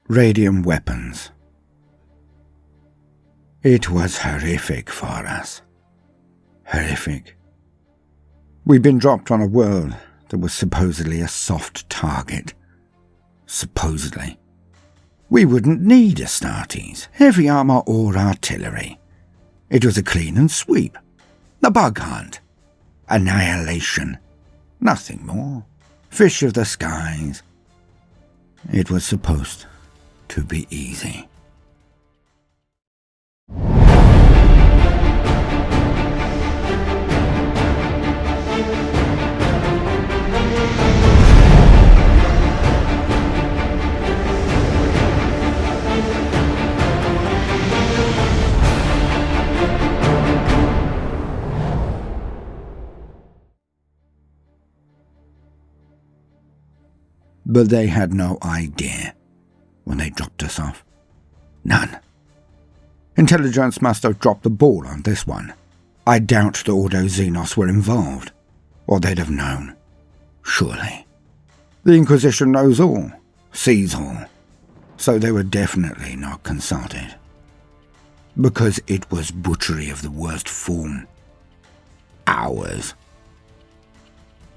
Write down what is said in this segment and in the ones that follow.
Radium weapons. It was horrific for us. Horrific. We'd been dropped on a world that was supposedly a soft target. Supposedly. We wouldn't need Astartes, heavy armor or artillery. It was a clean and sweep. A bug hunt. Annihilation. Nothing more. Fish of the skies. It was supposed to be easy. But they had no idea when they dropped us off. None. Intelligence must have dropped the ball on this one. I doubt the Ordo Xenos were involved, or they'd have known. Surely. The Inquisition knows all, sees all, so they were definitely not consulted. Because it was butchery of the worst form. Ours.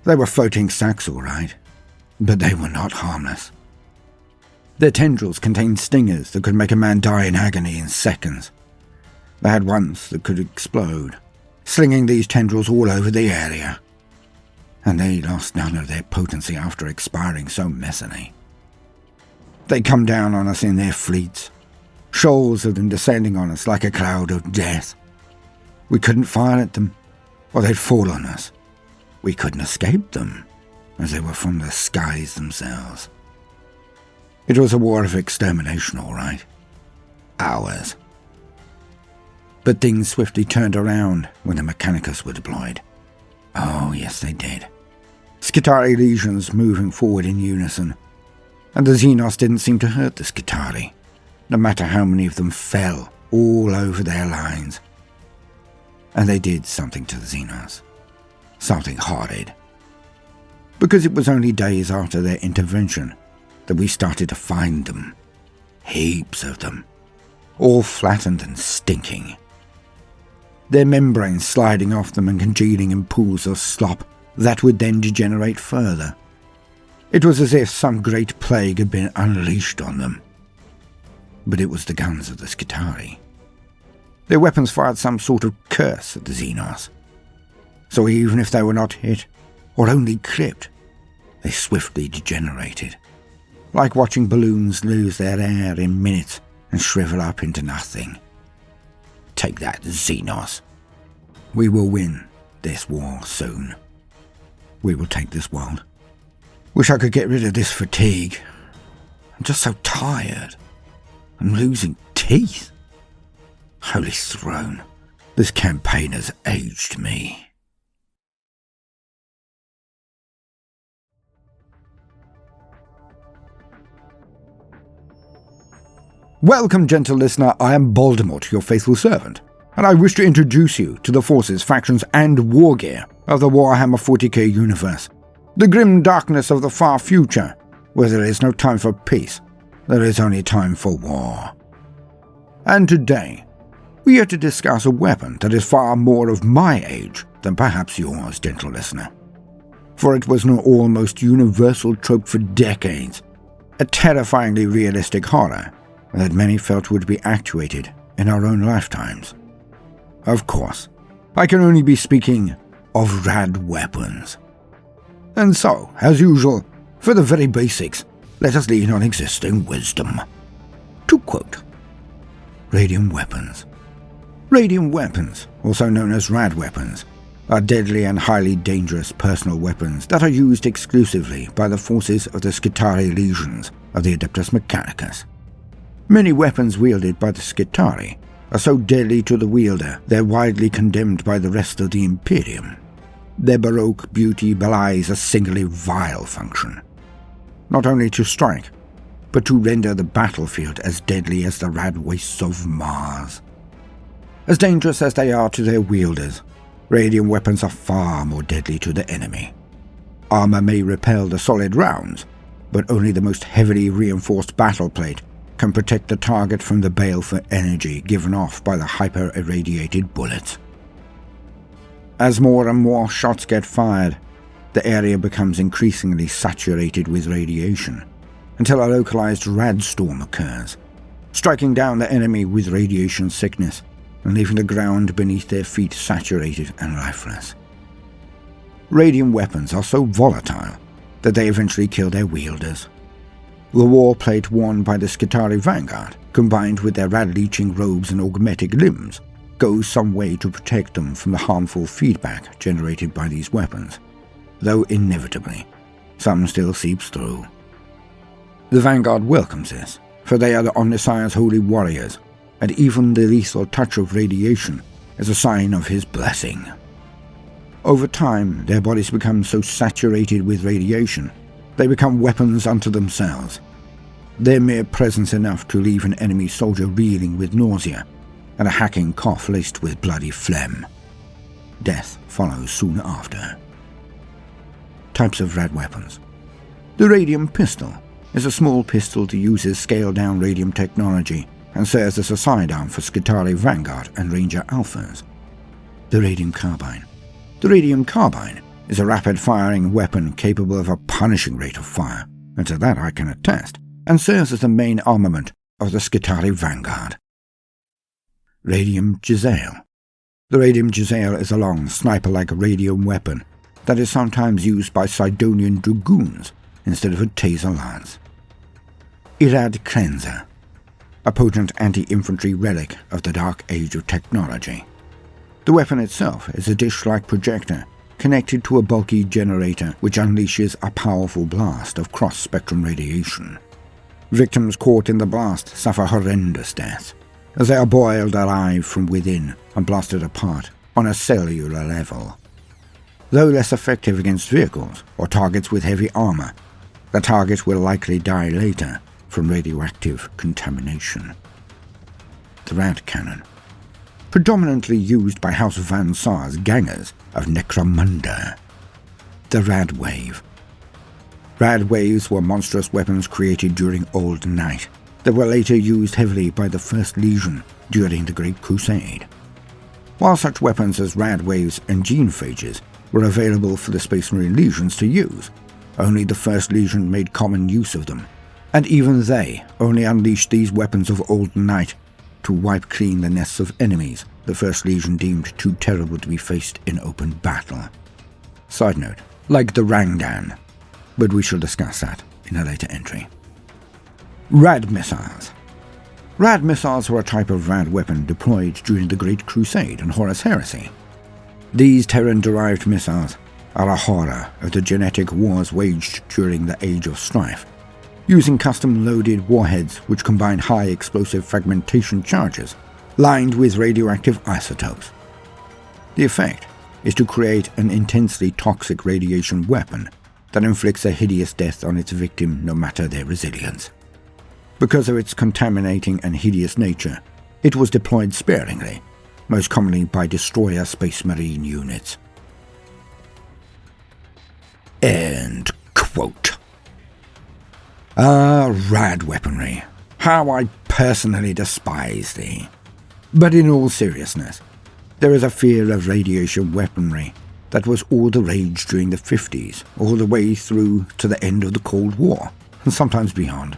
They were floating sacks, all right, but they were not harmless. Their tendrils contained stingers that could make a man die in agony in seconds. They had ones that could explode, slinging these tendrils all over the area. And they lost none of their potency after expiring so messily. They come down on us in their fleets, shoals of them descending on us like a cloud of death. We couldn't fire at them, or they'd fall on us. We couldn't escape them, as they were from the skies themselves. It was a war of extermination, all right. Ours. But things swiftly turned around when the Mechanicus were deployed. Oh, yes, they did. Skitarii legions moving forward in unison. And the Xenos didn't seem to hurt the Skitarii, no matter how many of them fell all over their lines. And they did something to the Xenos. Something horrid. Because it was only days after their intervention that we started to find them. Heaps of them. All flattened and stinking. Their membranes sliding off them and congealing in pools of slop that would then degenerate further. It was as if some great plague had been unleashed on them. But it was the guns of the Skitarii. Their weapons fired some sort of curse at the Xenos. So even if they were not hit, or only clipped, they swiftly degenerated. Like watching balloons lose their air in minutes and shrivel up into nothing. Take that, Xenos. We will win this war soon. We will take this world. Wish I could get rid of this fatigue. I'm just so tired. I'm losing teeth. Holy throne, this campaign has aged me. Welcome, gentle listener, I am Baldermort, your faithful servant, and I wish to introduce you to the forces, factions, and war gear of the Warhammer 40k universe, the grim darkness of the far future, where there is no time for peace, there is only time for war. And today, we are to discuss a weapon that is far more of my age than perhaps yours, gentle listener. For it was an almost universal trope for decades, a terrifyingly realistic horror that many felt would be actuated in our own lifetimes. Of course, I can only be speaking of rad weapons. And so, as usual, for the very basics, let us lean on existing wisdom. To quote, Radium weapons. Radium weapons, also known as rad weapons, are deadly and highly dangerous personal weapons that are used exclusively by the forces of the Skitarii legions of the Adeptus Mechanicus. Many weapons wielded by the Skitarii are so deadly to the wielder they're widely condemned by the rest of the Imperium. Their baroque beauty belies a singularly vile function. Not only to strike, but to render the battlefield as deadly as the rad wastes of Mars. As dangerous as they are to their wielders, radium weapons are far more deadly to the enemy. Armor may repel the solid rounds, but only the most heavily reinforced battle plate can protect the target from the baleful energy given off by the hyper-irradiated bullets. As more and more shots get fired, the area becomes increasingly saturated with radiation, until a localized rad storm occurs, striking down the enemy with radiation sickness and leaving the ground beneath their feet saturated and lifeless. Radium weapons are so volatile that they eventually kill their wielders. The war plate worn by the Skitarii Vanguard, combined with their rad-leeching robes and augmetic limbs, goes some way to protect them from the harmful feedback generated by these weapons, though inevitably, some still seeps through. The Vanguard welcomes this, for they are the Omnissiah's holy warriors, and even the lethal touch of radiation is a sign of his blessing. Over time, their bodies become so saturated with radiation, they become weapons unto themselves. Their mere presence enough to leave an enemy soldier reeling with nausea and a hacking cough laced with bloody phlegm. Death follows soon after. Types of rad weapons. The Radium Pistol is a small pistol that uses scaled-down radium technology and serves as a sidearm for Skitarii Vanguard and Ranger Alphas. The Radium Carbine. The Radium Carbine is a rapid-firing weapon capable of a punishing rate of fire, and to that I can attest, and serves as the main armament of the Skitarii Vanguard. Radium Gizelle. The Radium Gizelle is a long, sniper-like radium weapon that is sometimes used by Sidonian dragoons instead of a taser lance. Rad Krenzer, a potent anti-infantry relic of the dark age of technology. The weapon itself is a dish-like projector connected to a bulky generator which unleashes a powerful blast of cross-spectrum radiation. Victims caught in the blast suffer horrendous deaths, as they are boiled alive from within and blasted apart on a cellular level. Though less effective against vehicles or targets with heavy armor, the target will likely die later from radioactive contamination. The Rad Cannon. Predominantly used by House Van Saar's gangers of Necromunda. The Rad Wave. Rad Waves were monstrous weapons created during Old Night that were later used heavily by the First Legion during the Great Crusade. While such weapons as Rad Waves and Genephages were available for the Space Marine Legions to use, only the First Legion made common use of them, and even they only unleashed these weapons of Old Night to wipe clean the nests of enemies the First Legion deemed too terrible to be faced in open battle. Side note, like the Rangdan, but we shall discuss that in a later entry. Rad Missiles. Rad Missiles were a type of rad weapon deployed during the Great Crusade and Horus Heresy. These Terran-derived missiles are a horror of the genetic wars waged during the Age of Strife, using custom-loaded warheads which combine high explosive fragmentation charges lined with radioactive isotopes. The effect is to create an intensely toxic radiation weapon that inflicts a hideous death on its victim no matter their resilience. Because of its contaminating and hideous nature, it was deployed sparingly, most commonly by destroyer Space Marine units. End quote. Rad weaponry. How I personally despise thee. But in all seriousness, there is a fear of radiation weaponry that was all the rage during the 50s, all the way through to the end of the Cold War, and sometimes beyond.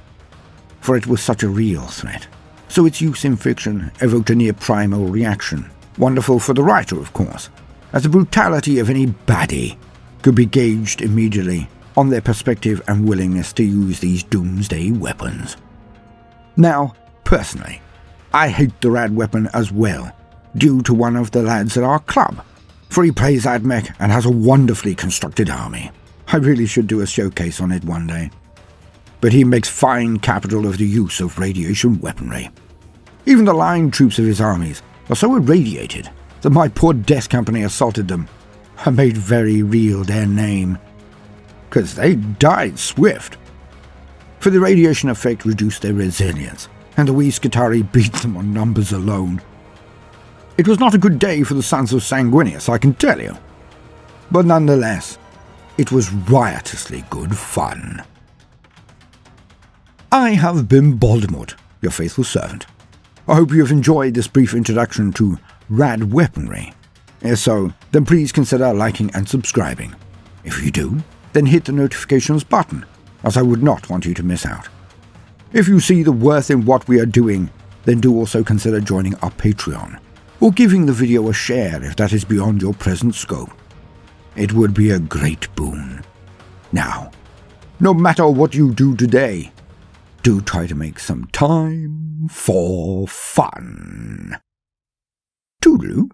For it was such a real threat, so its use in fiction evoked a near-primal reaction, wonderful for the writer, of course, as the brutality of any baddie could be gauged immediately on their perspective and willingness to use these doomsday weapons. Now, personally, I hate the rad weapon as well, due to one of the lads at our club, for he plays AdMech and has a wonderfully constructed army. I really should do a showcase on it one day. But he makes fine capital of the use of radiation weaponry. Even the line troops of his armies are so irradiated that my poor death company assaulted them and made very real their name, 'cause they died swift. For the radiation effect reduced their resilience, and the wee Skitarii beat them on numbers alone. It was not a good day for the sons of Sanguinius, I can tell you. But nonetheless, it was riotously good fun. I have been Baldermort, your faithful servant. I hope you have enjoyed this brief introduction to Rad Weaponry. If so, then please consider liking and subscribing. If you do, then hit the notifications button, as I would not want you to miss out. If you see the worth in what we are doing, then do also consider joining our Patreon, or giving the video a share if that is beyond your present scope. It would be a great boon. Now, no matter what you do today, do try to make some time for fun. Toodaloo.